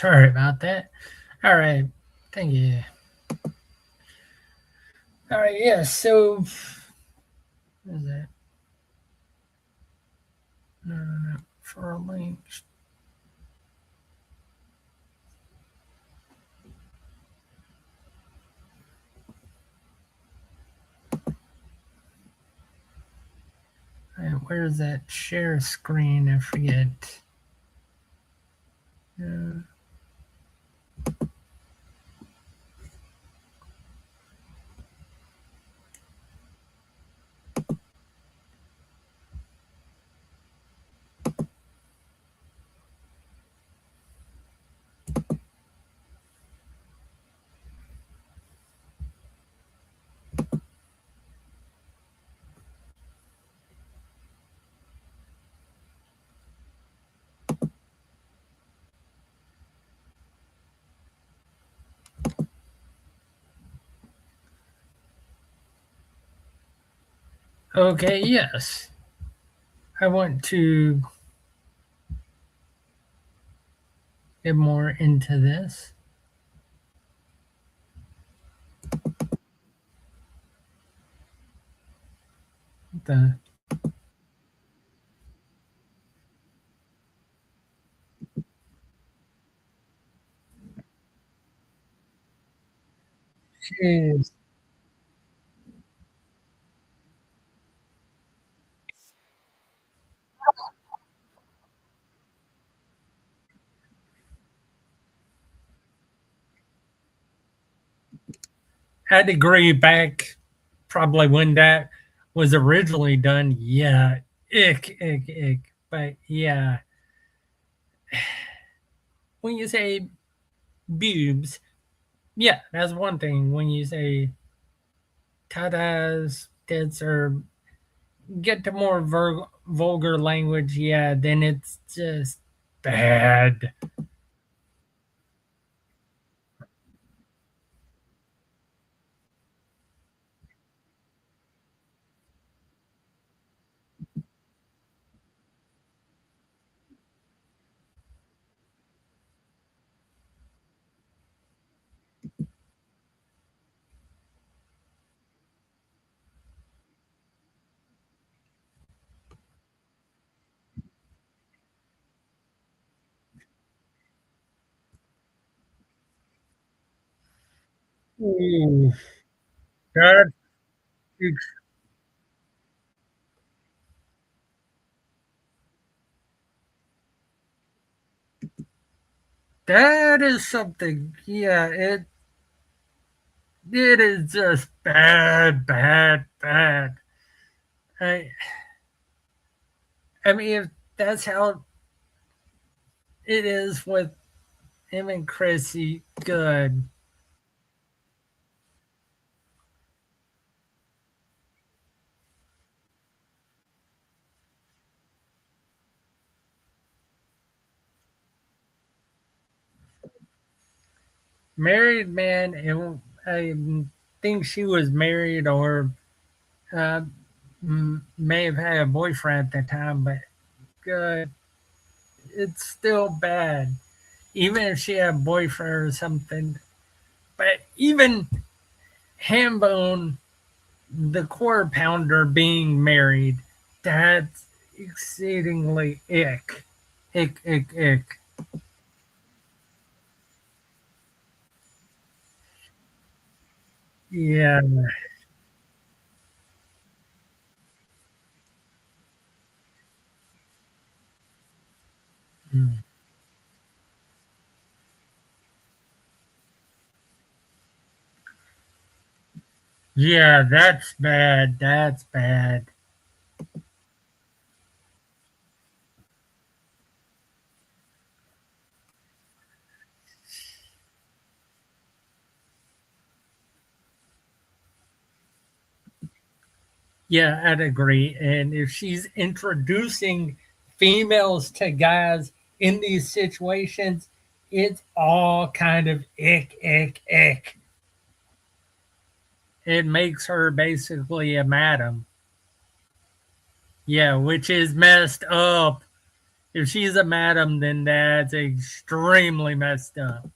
Sorry about that. All right. Thank you. All right. Yeah. So, what is that? No, no, no. For links. Where's that share screen? I forget. Uh, okay. Yes. I want to get more into this. The Jeez. I'd agree back probably when that was originally done. Yeah. Ick, ick, ick. But yeah, when you say boobs, yeah, that's one thing. When you say tatas, tits, or get to more vulgar language, yeah, then it's just bad. Ooh, that, that is something. Yeah, it is just bad, bad, bad. I I mean, if that's how it is with him and Chrissy, good. Married man, and I think she was married or uh, may have had a boyfriend at the time, but good. It's still bad. Even if she had a boyfriend or something. But even Hambone, the quarter pounder, being married, that's exceedingly ick. Ick, ick, ick. Yeah. Mm. Yeah, that's bad. That's bad. Yeah, I'd agree. And if she's introducing females to guys in these situations, it's all kind of ick, ick, ick. It makes her basically a madam. Yeah, which is messed up. If she's a madam, then that's extremely messed up.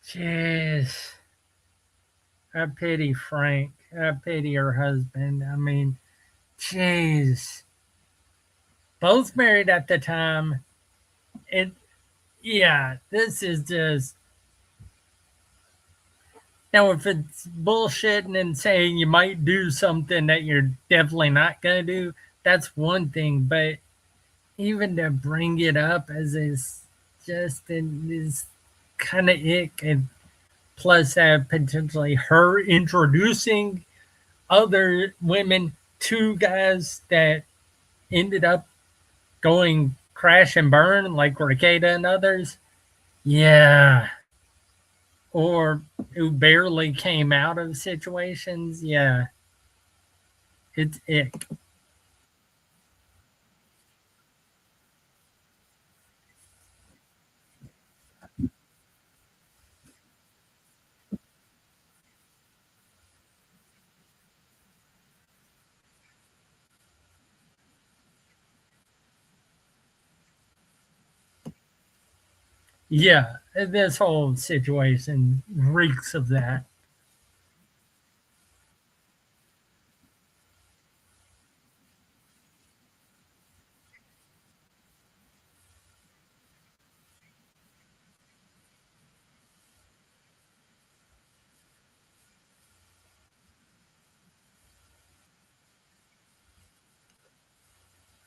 Jeez. I pity Frank. I pity her husband. I mean, jeez. Both married at the time. It, yeah, this is just. Now, if it's bullshitting and saying you might do something that you're definitely not going to do, that's one thing. But even to bring it up as is just in this kind of ick, and plus potentially her introducing other women to guys that ended up going crash and burn like Ricada and others. Yeah. Or who barely came out of situations. Yeah. It's ick. Yeah. This whole situation reeks of that.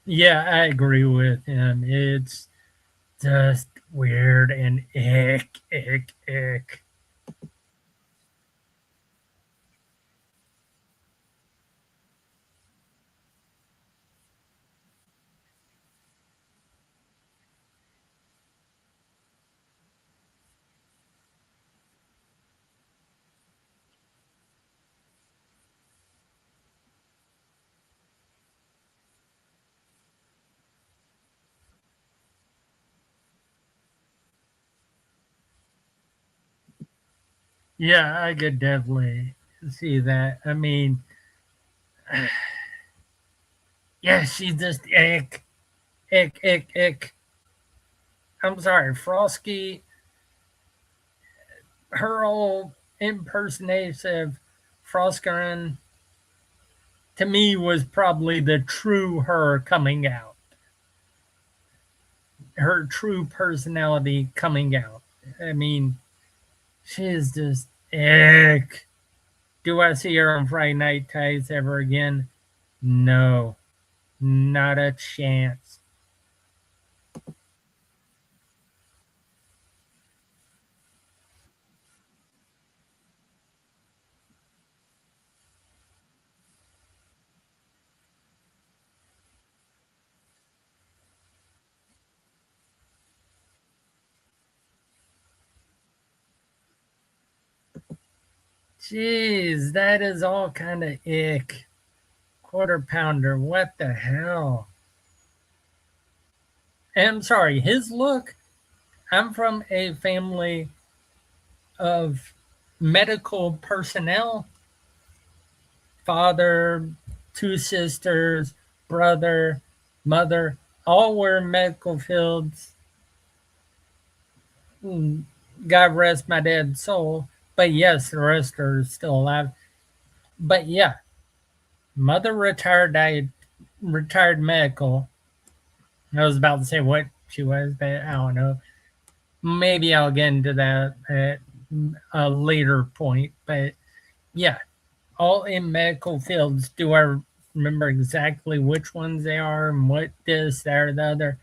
Yeah, I agree with him. It's just weird and ick. Yeah, I could definitely see that. I mean, yeah, she's just ick. I'm sorry, Frosky, her whole impersonation of Froskerin to me was probably the true her coming out, her true personality coming out. I mean, she is just ick. Do I see her on Friday Night Tights ever again? No, not a chance. Jeez, that is all kind of ick. Quarter pounder, what the hell? I'm sorry, his look. I'm from a family of medical personnel, father, two sisters, brother, mother, all were in medical fields. God rest my dad's soul. But yes, the rest are still alive. But yeah, mother retired medical. I was about to say what she was, but I don't know. Maybe I'll get into that at a later point. But yeah, all in medical fields. Do I remember exactly which ones they are and what this, that, or the other?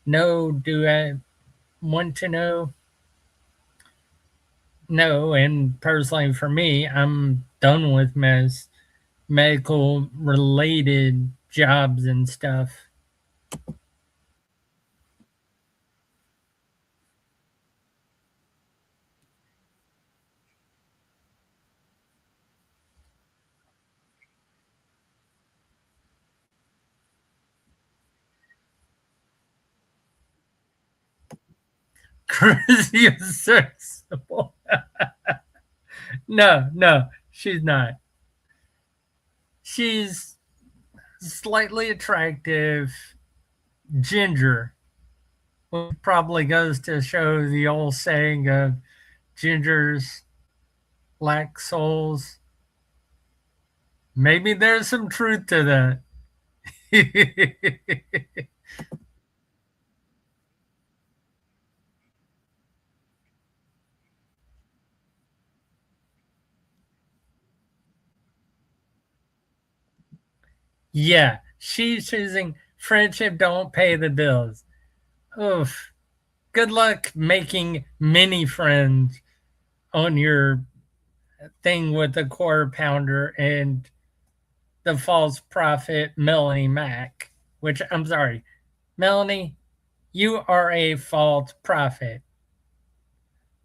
No. Do I want to know? No. And personally, for me, I'm done with medical related jobs and stuff. Chrissy is serviceable. No, no, she's not. She's slightly attractive, ginger, which probably goes to show the old saying of gingers lack souls. Maybe there's some truth to that. Yeah, she's choosing friendship don't pay the bills. Oof. Good luck making many friends on your thing with the quarter pounder and the false prophet Melanie Mack, which I'm sorry, Melanie, you are a false prophet.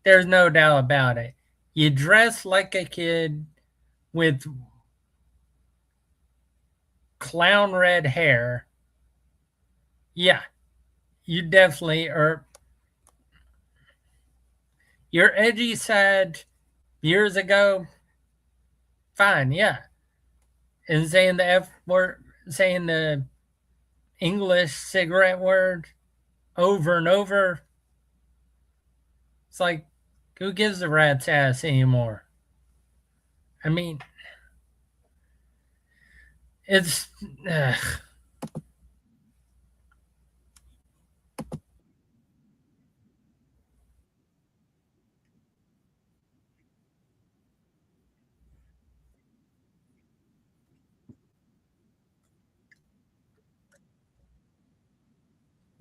There's no doubt about it. You dress like a kid with clown red hair. Yeah, you definitely are. Your edgy side years ago, fine, yeah. And saying the F word, saying the English cigarette word over and over, it's like, who gives a rat's ass anymore? I mean, it's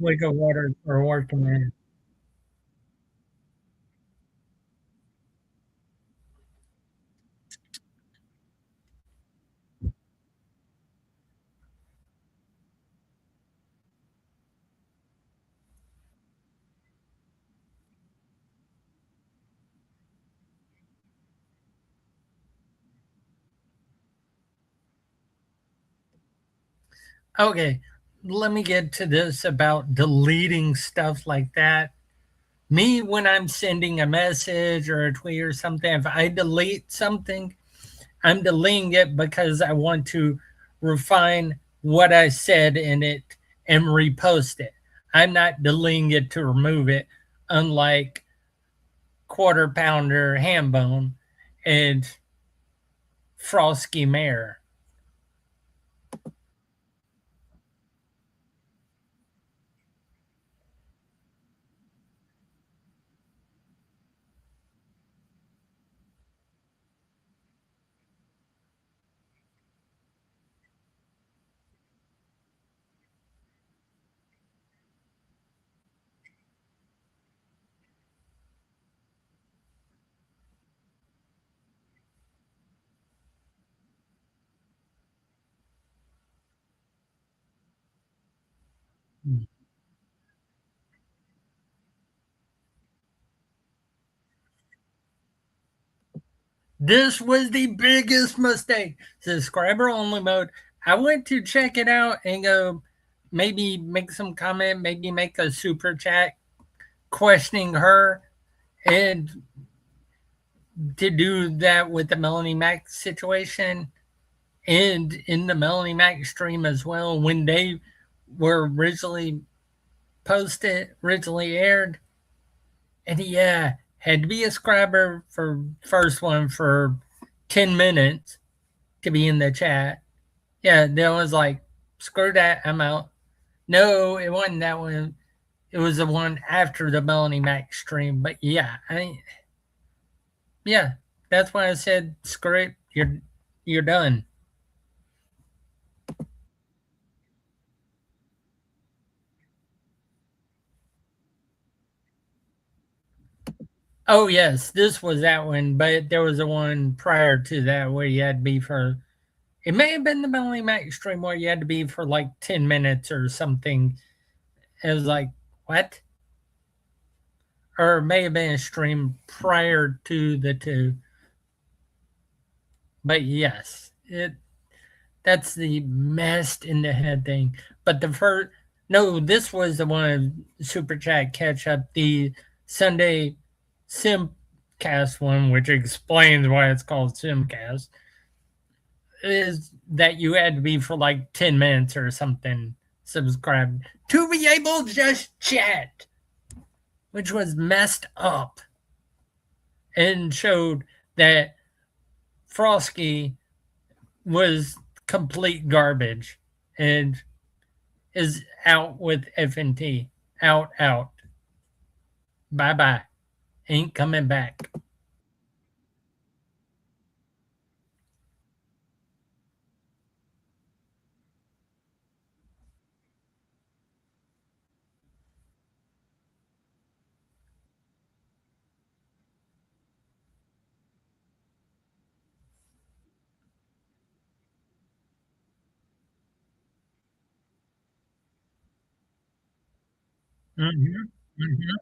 like a water or working man. Okay, let me get to this about deleting stuff like that. Me, when I'm sending a message or a tweet or something, if I delete something, I'm deleting it because I want to refine what I said in it and repost it. I'm not deleting it to remove it, unlike Quarter Pounder Hambone and Frosky Mare. This was the biggest mistake. Subscriber only mode. I went to check it out and go, maybe make some comment, maybe make a super chat questioning her, and to do that with the Melanie Mac situation and in the Melanie Mac stream as well when they were originally aired. And yeah, had to be a subscriber for first one for 10 minutes to be in the chat. Yeah, that was like, screw that, I'm out. No, it wasn't that one. It was the one after the Melanie Mac stream. But yeah, yeah, that's why I said screw it. You're done. Oh yes, this was that one, but there was a one prior to that where you had to be for. It may have been the Melanie Mac stream where you had to be for like 10 minutes or something. It was like what? Or it may have been a stream prior to the two. But yes, it that's the messed in the head thing. But the first, no, this was the one super chat catch up. The Sunday Simcast one, which explains why it's called Simcast, is that you had to be for like 10 minutes or something subscribed to be able to just chat, which was messed up and showed that Frosky was complete garbage and is out with FNT. Out, out. Bye bye. Ain't coming back. Mm-hmm. Mm-hmm.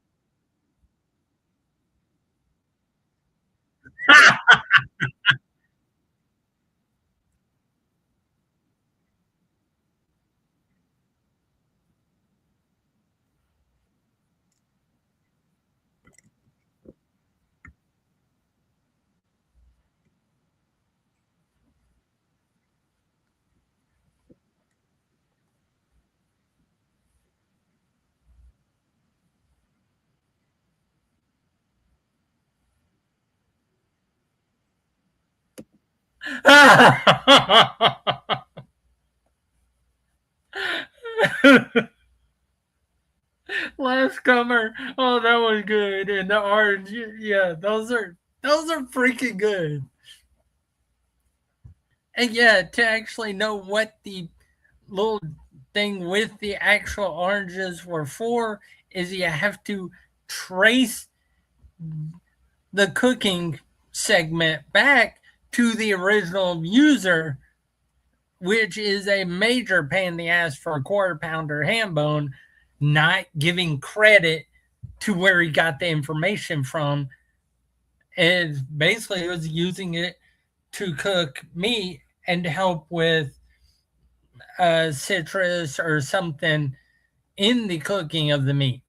Last comer. Oh, that was good. And the orange. Yeah, those are freaking good. And yeah, to actually know what the little thing with the actual oranges were for is you have to trace the cooking segment back to the original user, which is a major pain in the ass for a quarter pounder ham bone, not giving credit to where he got the information from. And basically, he was using it to cook meat and help with citrus or something in the cooking of the meat.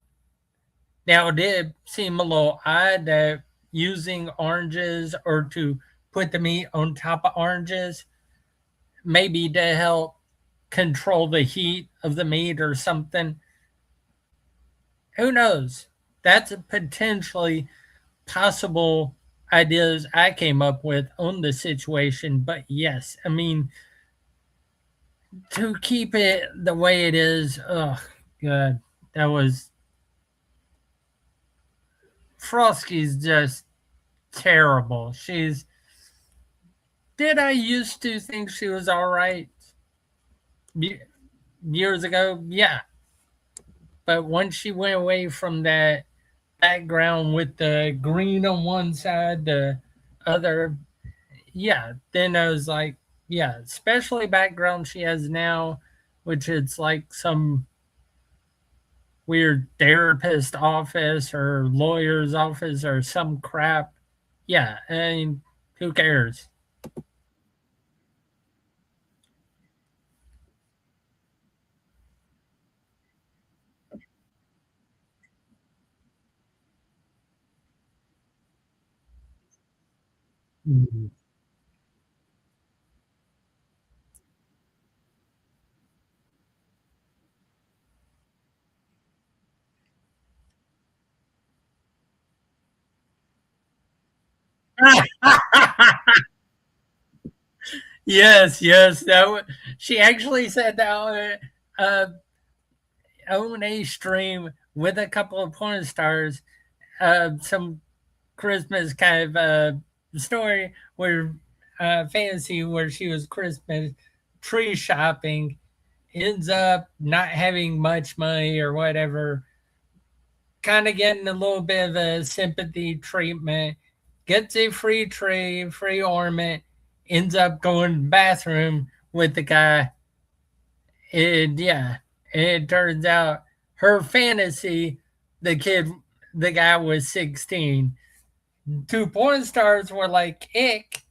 Now, it did seem a little odd that using oranges or to put the meat on top of oranges, maybe to help control the heat of the meat or something. Who knows? That's a potentially possible ideas I came up with on the situation. But yes, I mean, to keep it the way it is, oh, God, that was Frosky's just terrible. Did I used to think she was all right years ago? Yeah. But once she went away from that background with the green on one side, the other, yeah, then I was like, yeah, especially background she has now, which it's like some weird therapist office or lawyer's office or some crap. Yeah, I mean, who cares? Mhm. Yes, yes, she actually said that on a stream with a couple of porn stars, some Christmas kind of story where fantasy where she was Christmas tree shopping, ends up not having much money or whatever, kind of getting a little bit of a sympathy treatment, gets a free tree, free ornament, ends up going to the bathroom with the guy. And yeah, and it turns out her fantasy, the kid, the guy was 16. Two porn stars were like, ick.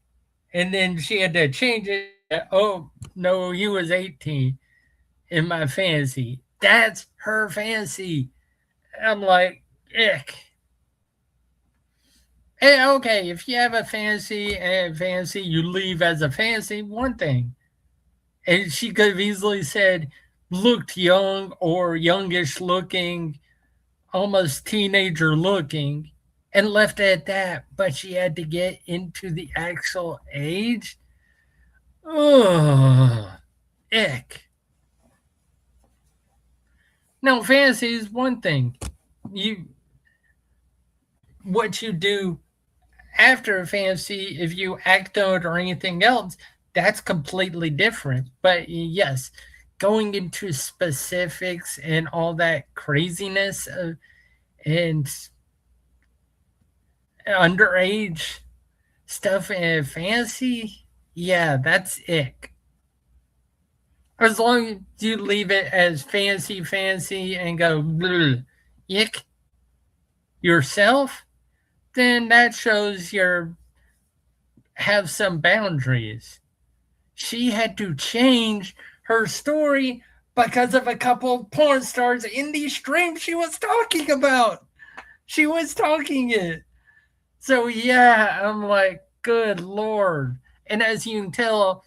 And then she had to change it. Oh, no, he was 18 in my fantasy. That's her fantasy. I'm like, ick. Okay, if you have a fantasy, you leave as a fantasy, one thing. And she could have easily said, looked young or youngish looking, almost teenager looking, and left it at that. But she had to get into the actual age. Ugh, ick. No, fantasy is one thing. You what you do after fantasy, if you act out or anything else, that's completely different. But yes, going into specifics and all that craziness and underage stuff in fantasy, yeah, that's ick. As long as you leave it as fancy, and go ick yourself, then that shows you're have some boundaries. She had to change her story because of a couple of porn stars in the stream she was talking about. She was talking it. So yeah, I'm like, good lord. And as you can tell,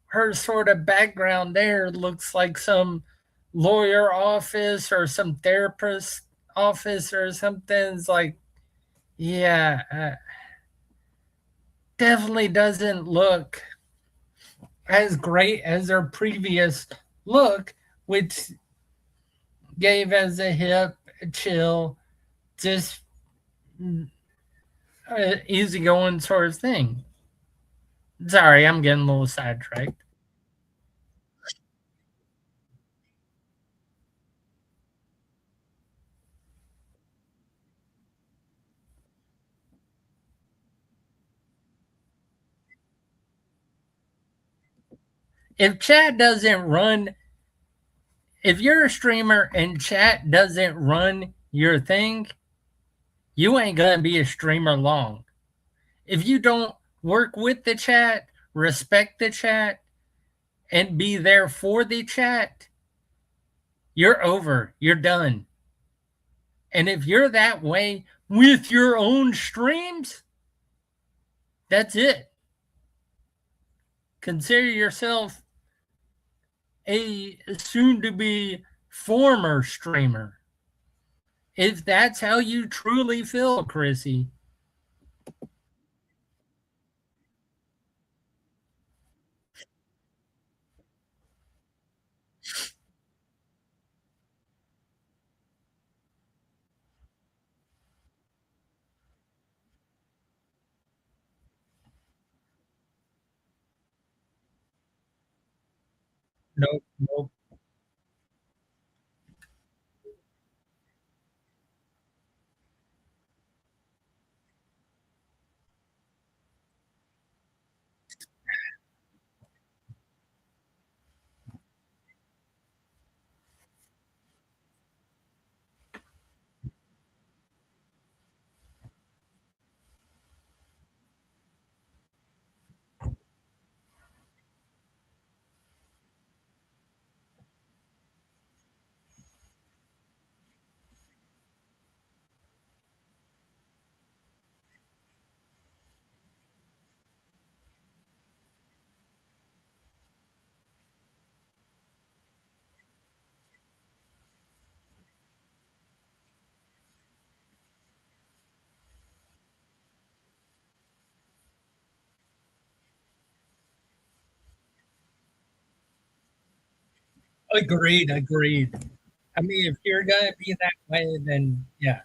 her sort of background there looks like some lawyer office or some therapist office or something. It's like, yeah, definitely doesn't look as great as her previous look, which gave as a hip, chill, just easygoing sort of thing. Sorry, I'm getting a little sidetracked. If chat doesn't run, if you're a streamer and chat doesn't run your thing, you ain't gonna be a streamer long. If you don't work with the chat, respect the chat, and be there for the chat, you're over. You're done. And if you're that way with your own streams, that's it. Consider yourself a soon to be former streamer. If that's how you truly feel, Chrissy. Nope, nope. Agreed, agreed. I mean, if you're gonna be that way, then yeah.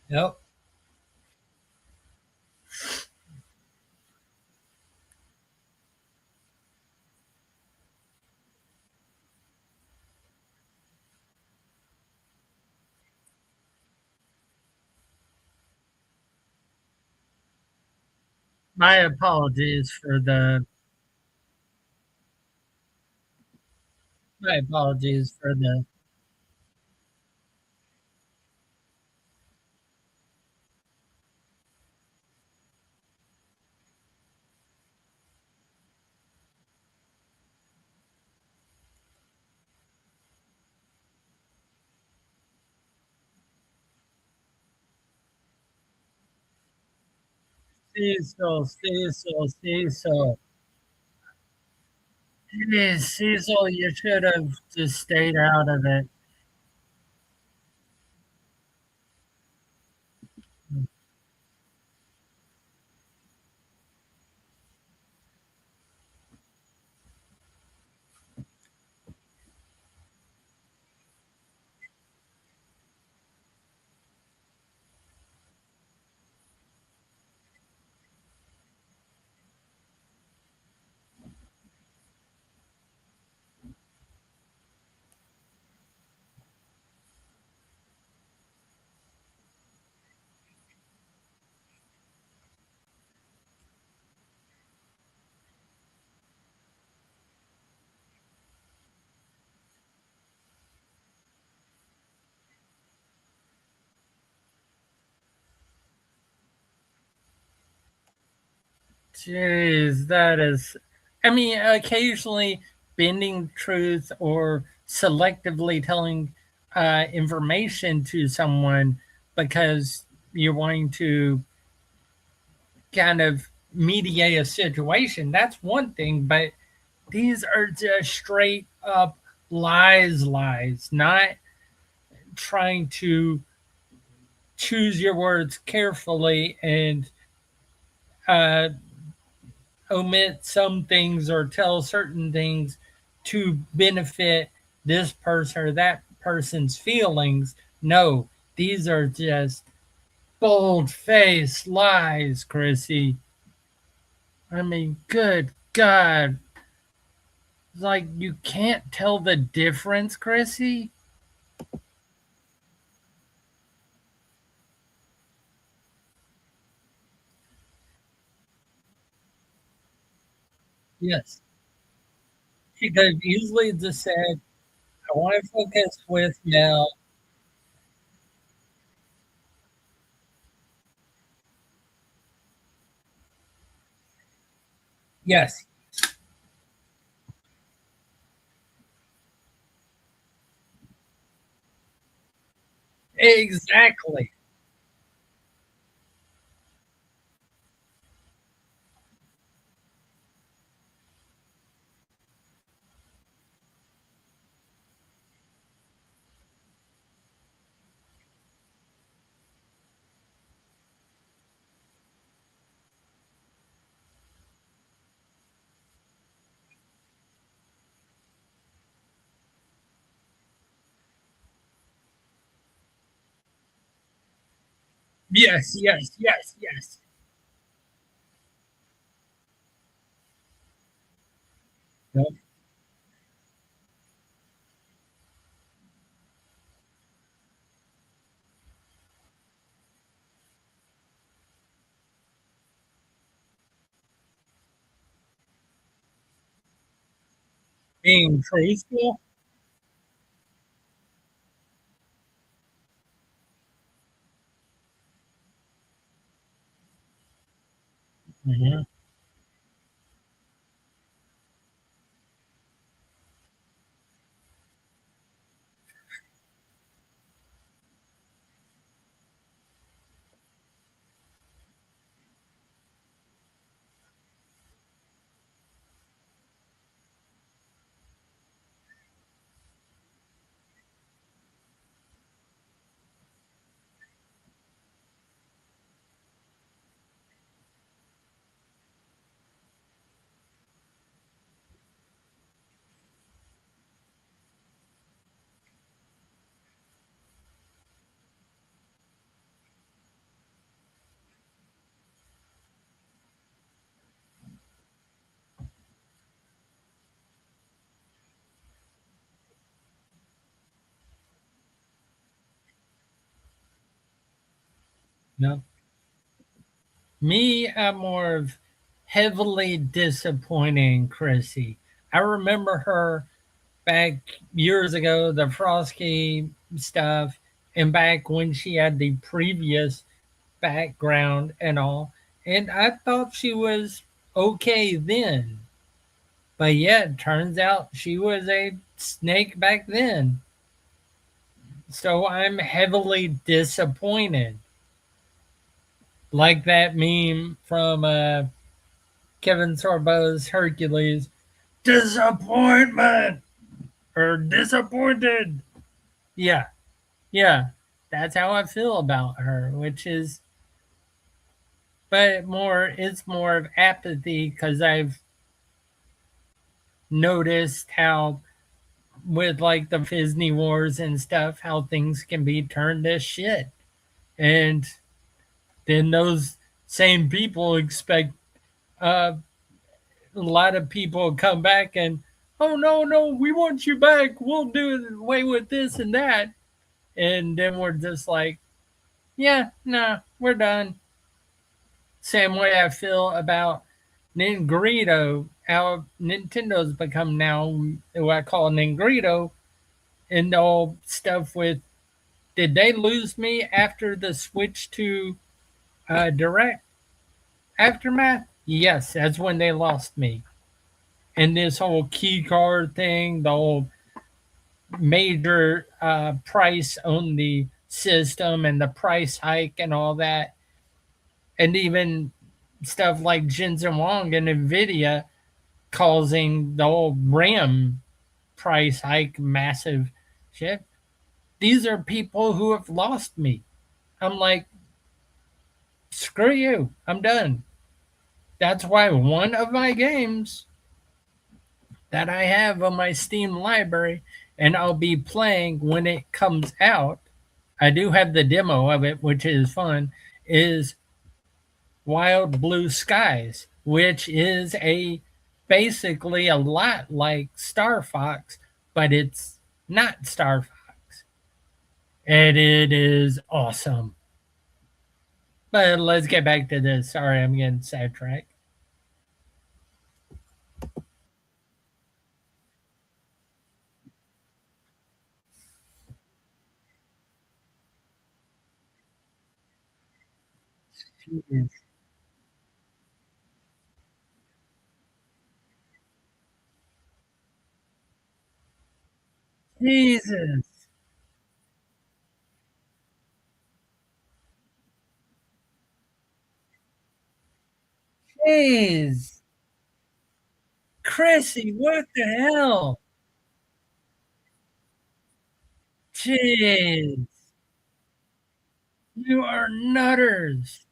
Yep. My apologies for the my apologies for the Cecil. Jeez, Cecil, you should have just stayed out of it. Jeez, that is. I mean, occasionally bending truth or selectively telling information to someone because you're wanting to kind of mediate a situation. That's one thing, but these are just straight up lies, not trying to choose your words carefully and uh, omit some things or tell certain things to benefit this person or that person's feelings. No, these are just bold faced lies, Chrissy. I mean, good God. Like, you can't tell the difference, Chrissy? Yes. She could have easily just said, I want to focus with Mel. Yes, exactly. Yes. Yep. Being truthful. Mhm. No. Me, I'm more of, heavily disappointing, Chrissy. I remember her back years ago, the Frosky stuff, and back when she had the previous background and all. And I thought she was okay then. But yeah, it turns out she was a snake back then. So I'm heavily disappointed. Like that meme from Kevin Sorbo's Hercules, disappointment or disappointed. Yeah, yeah, that's how I feel about her, which is, but it's more of apathy because I've noticed how with like the Disney Wars and stuff, how things can be turned to shit. And then those same people expect uh, a lot of people come back and, oh, no, no, we want you back. We'll do away with this and that. And then we're just like, yeah, nah, we're done. Same way I feel about Ningrito, how Nintendo's become now what I call Ningrito, and all stuff with. Did they lose me after the switch to Direct Aftermath? Yes, that's when they lost me. And this whole key card thing, the whole major price on the system and the price hike and all that, and even stuff like Jensen Wong and Nvidia causing the whole RAM price hike massive shit. These are people who have lost me. I'm like, screw you. I'm done. That's why one of my games that I have on my Steam library and I'll be playing when it comes out, I do have the demo of it, which is fun, is Wild Blue Skies, which is a basically a lot like Star Fox, but it's not Star Fox. And it is awesome. But let's get back to this. Sorry, I'm getting sidetracked. Jeez. Jesus. Jeez. Chrissy, what the hell? Jeez. You are nutters.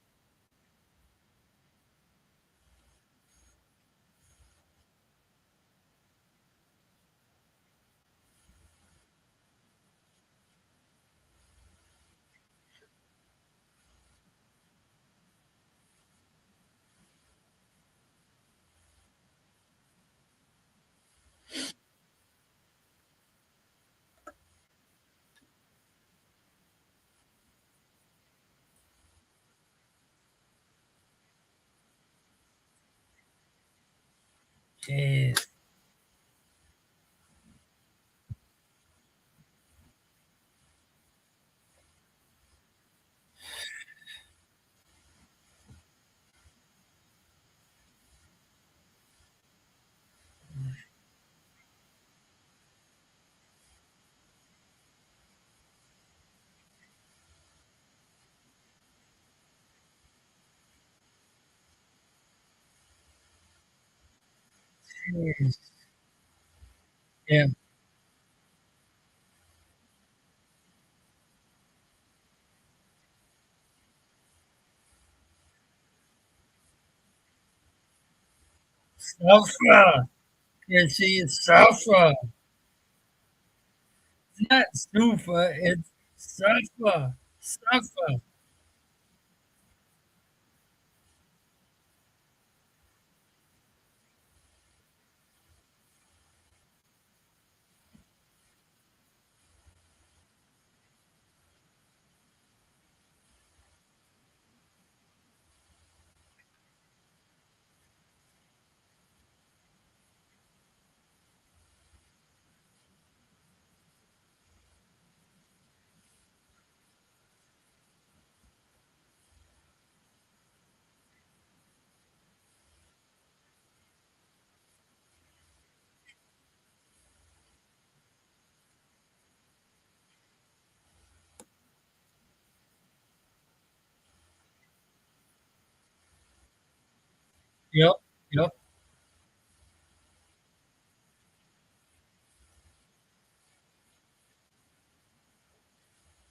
Jeez. Jeez. Yeah. Suffer. Yeah, she suffer. It's not Stufa, it's suffer. Suffer. Yep. Yep.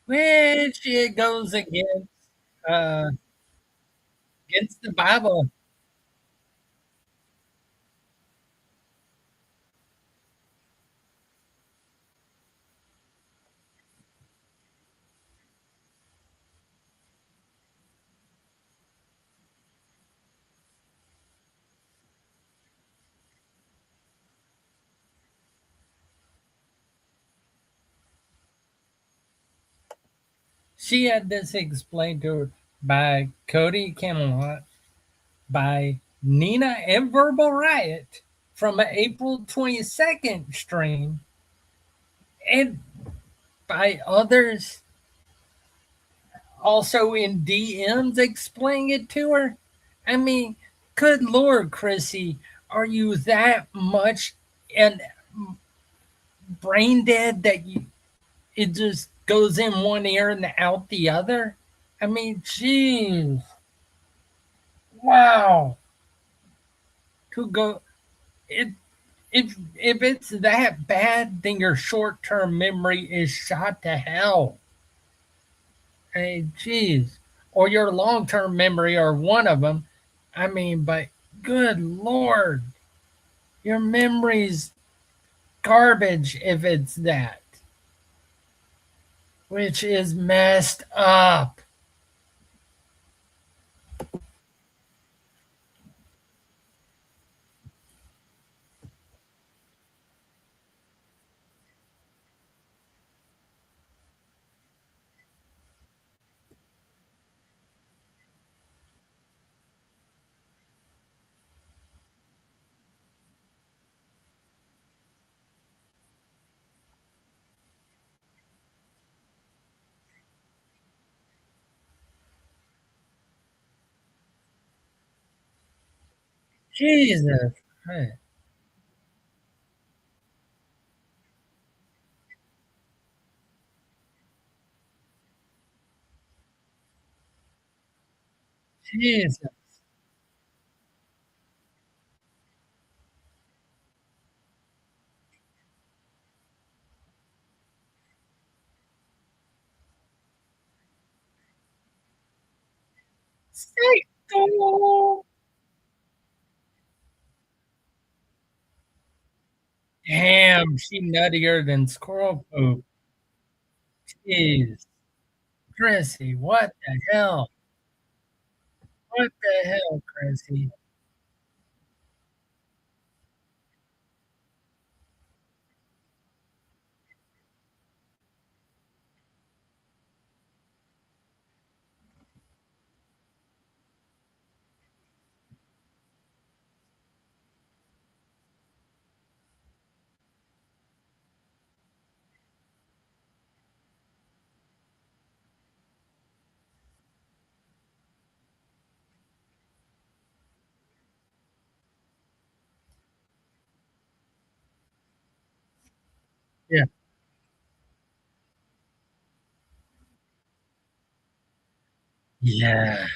Which it goes uh, against the Bible. She had this explained to her by Cody Camelot, by Nina and Verbal Riot from an April 22nd stream, and by others also in DMs explaining it to her. I mean, good Lord, Chrissy, are you that much and brain dead that it just goes in one ear and out the other? I mean, geez, wow. To go, it if it's that bad, then your short term memory is shot to hell. Hey, geez, or your long term memory, or one of them. I mean, but good Lord, your memory's garbage if it's that, which is messed up. Jesus. Hey, Jesus. Psycho. Damn, she nuttier than squirrel poop. Jeez. Chrissy, what the hell? What the hell, Chrissy? Yeah. Yeah.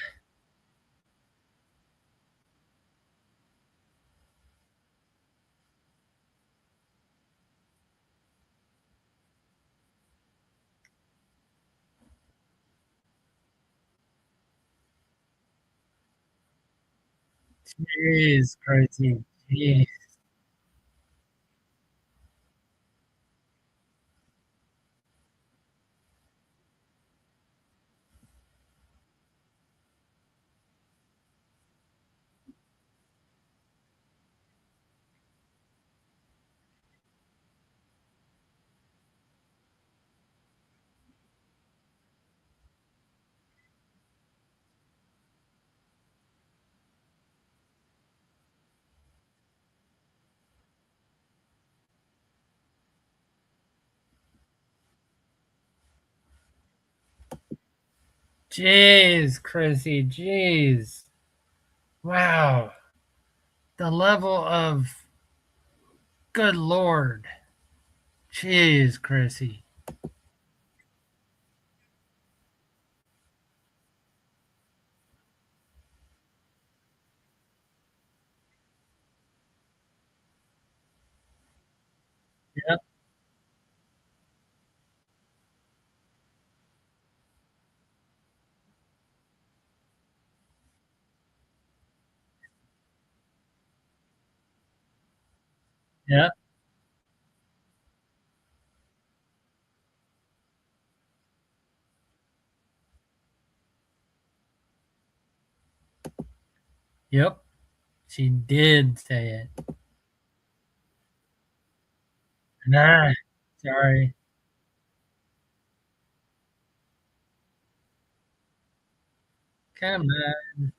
Jeez, crazy. Jeez. Jeez, Chrissy. Jeez. Wow. The level of good Lord. Jeez, Chrissy. Yeah. Yep. She did say it. Nah. Sorry. Come on.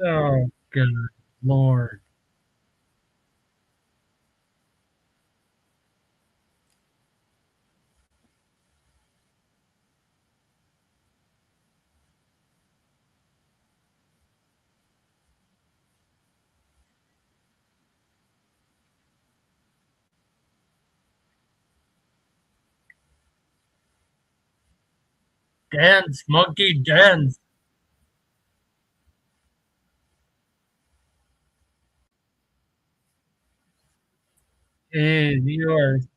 Oh, good Lord. Dance, monkey, dance. Is yours.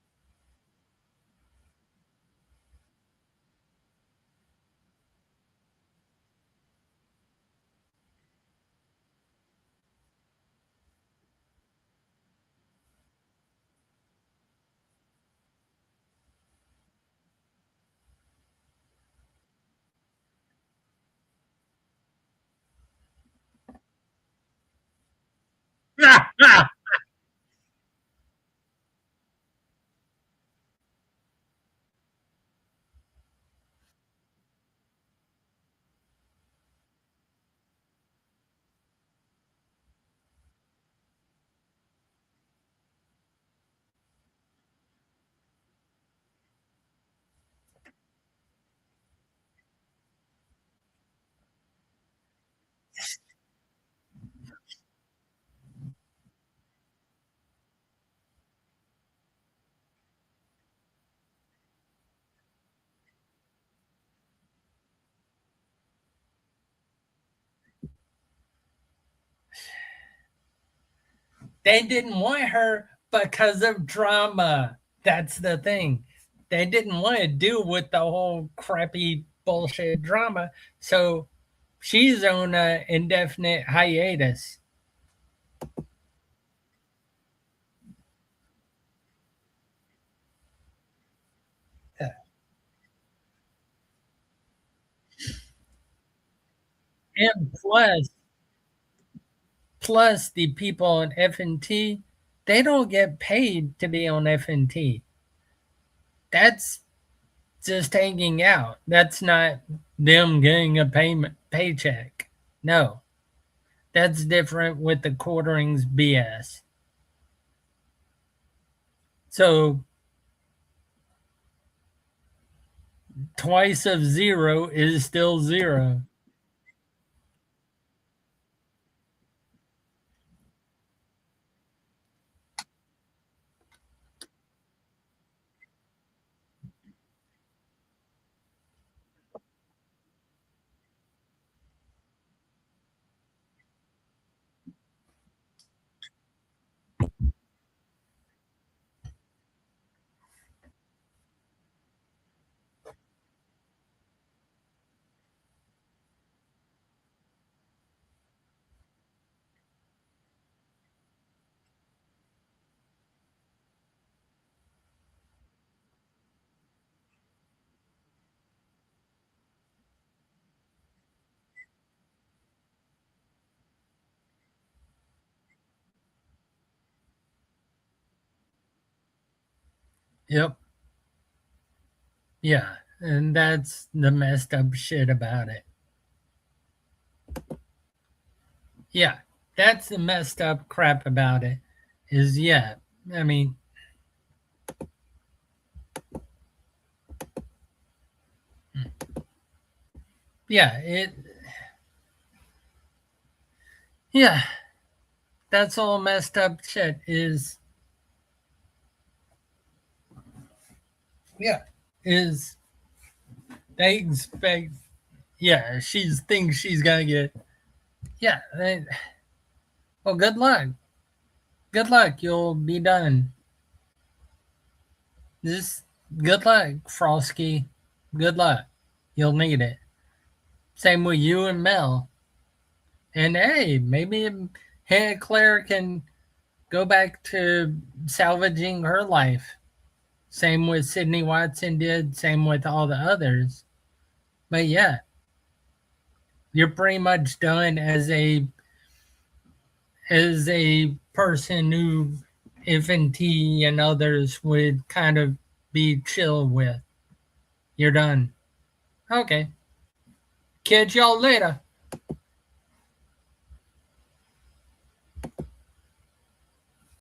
They didn't want her because of drama. That's the thing. They didn't want to deal with the whole crappy bullshit drama. So she's on an indefinite hiatus. And plus the people on FNT, they don't get paid to be on FNT. That's just hanging out. That's not them getting a paycheck. No, that's different with the quarterings BS. So twice of zero is still zero. Yep. Yeah. And that's the messed up shit about it. Yeah. That's the messed up crap about it. Is yeah. I mean, yeah, yeah, that's all messed up shit is yeah. Is they expect yeah, she's thinks she's gonna get yeah, well good luck. Good luck. You'll be done. Just good luck, Frosky. Good luck. You'll need it. Same with you and Mel. And hey, maybe Claire can go back to salvaging her life. Same with Sydney Watson did. Same with all the others. But yeah, you're pretty much done as a person who Infantry and others would kind of be chill with. You're done. Okay. Catch y'all later.